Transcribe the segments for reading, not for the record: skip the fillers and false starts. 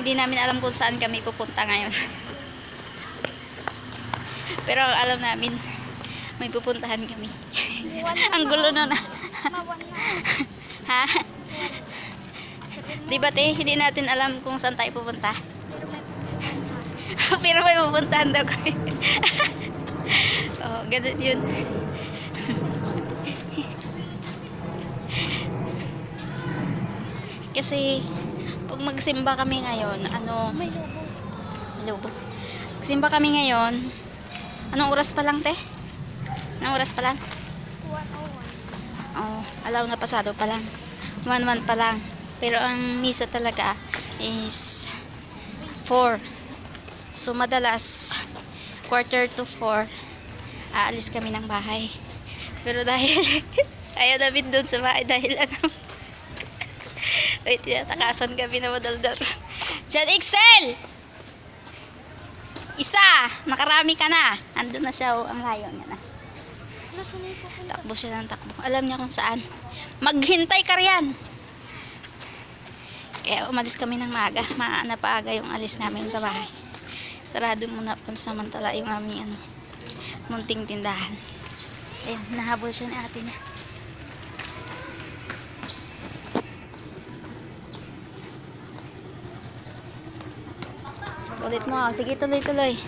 Hindi namin alam kung saan kami pupunta ngayon. Pero alam namin, may pupuntahan kami. Ang gulo nun. Ha? Diba te, hindi natin alam kung saan tayo pupunta. Pero may pupuntahan daw kami. Oh, ganun yun. Kasi pag magsimba kami ngayon, may lobo. Magsimba kami ngayon. Anong oras pa lang, te? Anong oras pa lang? 1:01. Oh, alaw na pasado pa lang. 1:01 pa lang. Pero ang misa talaga is 4. So madalas 3:45 aalis kami ng bahay. Pero dahil ayaw namin doon sa bahay dahil wait, tinatakasan kami na madaldal. Jan Excel! Isa! Nakarami ka na. Andun na siya, oh, ang layo niya na. Takbo siya ng takbo. Alam niya kung saan. Maghintay ka riyan. Kaya umalis kami ng maaga. Napaaga yung alis namin sa bahay. Sarado muna pansamantala yung aming munting tindahan. Ayan, nahabol siya ni ate niya. Ulit mo. Sige, tuloy-tuloy.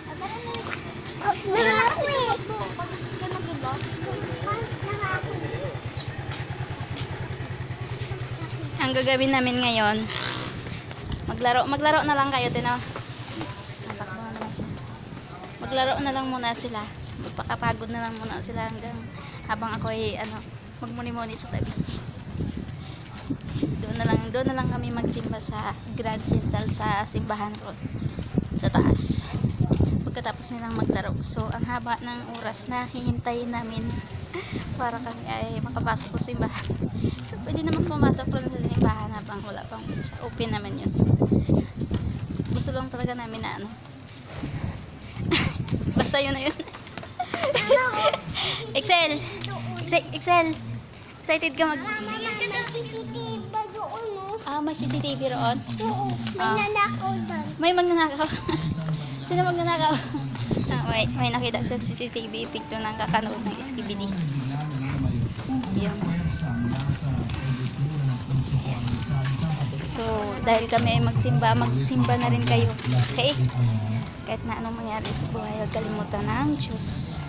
Ang gagawin namin ngayon, maglaro na lang kayo, tino. Maglaro na lang muna sila. Magpakapagod na lang muna sila hanggang habang ako ay magmuni-muni sa tabi. Doon na lang kami magsimba sa Grand Central sa simbahan ko sa taas. Pagkatapos nilang maglaro. So, ang haba ng oras na hihintayin namin para kami ay makapasok sa simbahan. Pwede naman pumasok rin sa simbahan habang wala pang bisa. Open naman yun. Gusto lang talaga namin na basta yun na yun. Excel! Excited ka mag... may CCTV roon? Oo, may nanakaw doon. May magnanakaw. Sino magnanakaw? May nakita sa CCTV picture ng kakanood ng Skibidi. Yan. So, dahil kami ay magsimba na rin kayo. Okay? Kahit na anong mangyari sa buhay, huwag kalimutan ng Diyos.